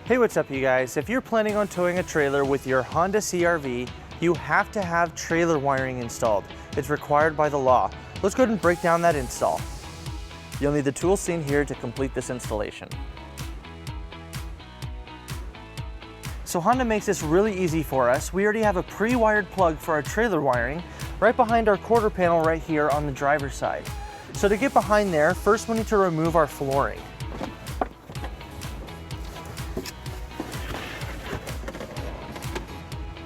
Hey, what's up you guys? If you're planning on towing a trailer with your Honda CR-V, you have to have trailer wiring installed. It's required by the law. Let's go ahead and break down that install. You'll need the tools seen here to complete this installation. So Honda makes this really easy for us. We already have a pre-wired plug for our trailer wiring right behind our quarter panel right here on the driver's side. So to get behind there, first we need to remove our flooring.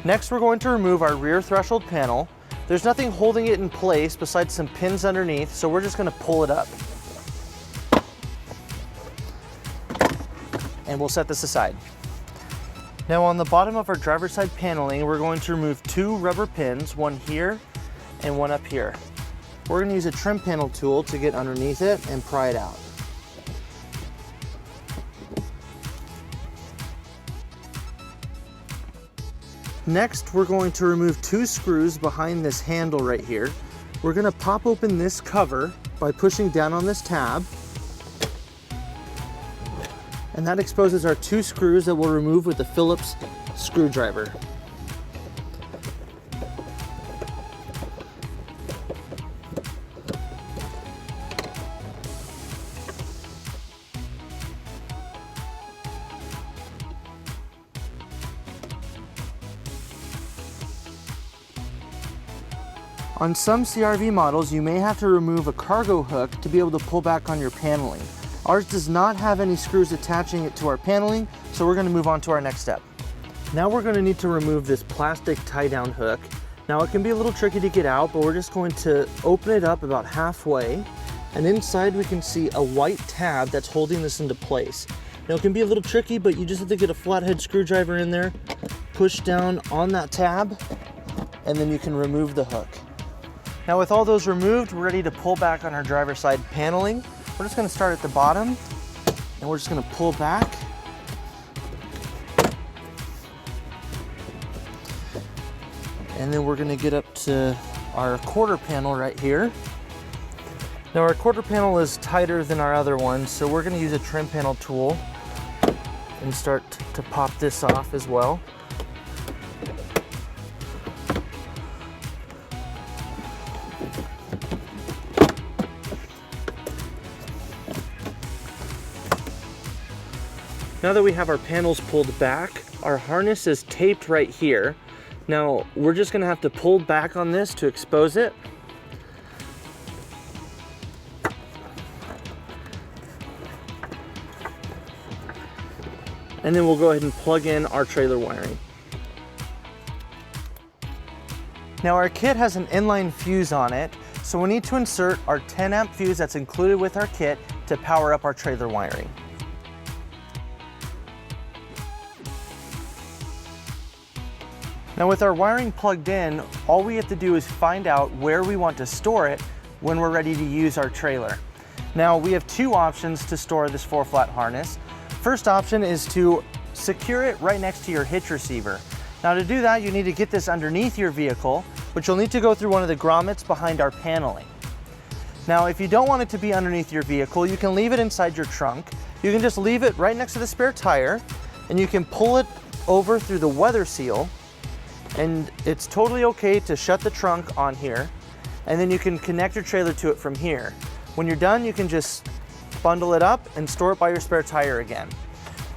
Next, we're going to remove our rear threshold panel. There's nothing holding it in place besides some pins underneath, so we're just going to pull it up. And we'll set this aside. Now on the bottom of our driver's side paneling, we're going to remove two rubber pins, one here and one up here. We're going to use a trim panel tool to get underneath it and pry it out. Next, we're going to remove two screws behind this handle right here. We're going to pop open this cover by pushing down on this tab. And that exposes our two screws that we'll remove with the Phillips screwdriver. On some CR-V models, you may have to remove a cargo hook to be able to pull back on your paneling. Ours does not have any screws attaching it to our paneling, so we're going to move on to our next step. Now we're going to need to remove this plastic tie-down hook. Now it can be a little tricky to get out, but we're just going to open it up about halfway, and inside we can see a white tab that's holding this into place. Now it can be a little tricky, but you just have to get a flathead screwdriver in there, push down on that tab, and then you can remove the hook. Now with all those removed, we're ready to pull back on our driver's side paneling. We're just going to start at the bottom and we're just going to pull back. And then we're going to get up to our quarter panel right here. Now our quarter panel is tighter than our other one, so we're going to use a trim panel tool and start to pop this off as well. Now that we have our panels pulled back, our harness is taped right here. Now we're just gonna have to pull back on this to expose it. And then we'll go ahead and plug in our trailer wiring. Now our kit has an inline fuse on it, so we need to insert our 10 amp fuse that's included with our kit to power up our trailer wiring. Now with our wiring plugged in, all we have to do is find out where we want to store it when we're ready to use our trailer. Now we have two options to store this 4-flat harness. First option is to secure it right next to your hitch receiver. Now to do that, you need to get this underneath your vehicle, which you'll need to go through one of the grommets behind our paneling. Now if you don't want it to be underneath your vehicle, you can leave it inside your trunk. You can just leave it right next to the spare tire, and you can pull it over through the weather seal. And it's totally okay to shut the trunk on here, and then you can connect your trailer to it from here. When you're done, you can just bundle it up and store it by your spare tire again.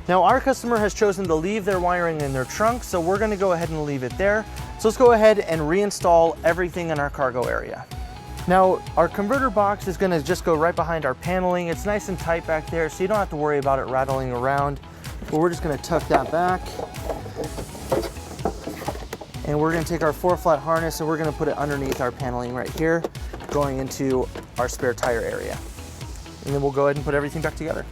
Now our customer has chosen to leave their wiring in their trunk, so we're gonna go ahead and leave it there. So let's go ahead and reinstall everything in our cargo area. Now our converter box is gonna just go right behind our paneling. It's nice and tight back there, so you don't have to worry about it rattling around. But we're just gonna tuck that back. And we're gonna take our 4-flat harness and we're gonna put it underneath our paneling right here, going into our spare tire area. And then we'll go ahead and put everything back together.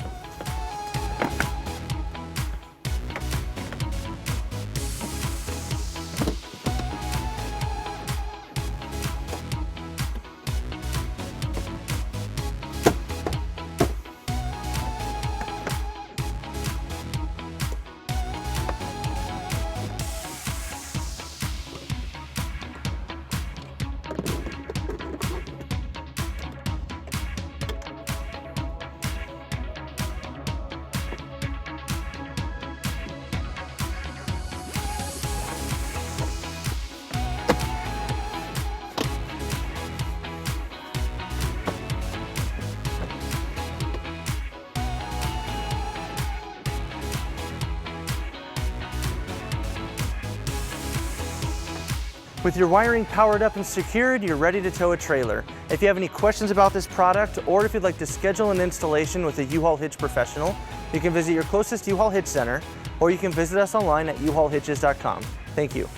With your wiring powered up and secured, you're ready to tow a trailer. If you have any questions about this product, or if you'd like to schedule an installation with a U-Haul Hitch Professional, you can visit your closest U-Haul Hitch Center, or you can visit us online at uhaulhitches.com. Thank you.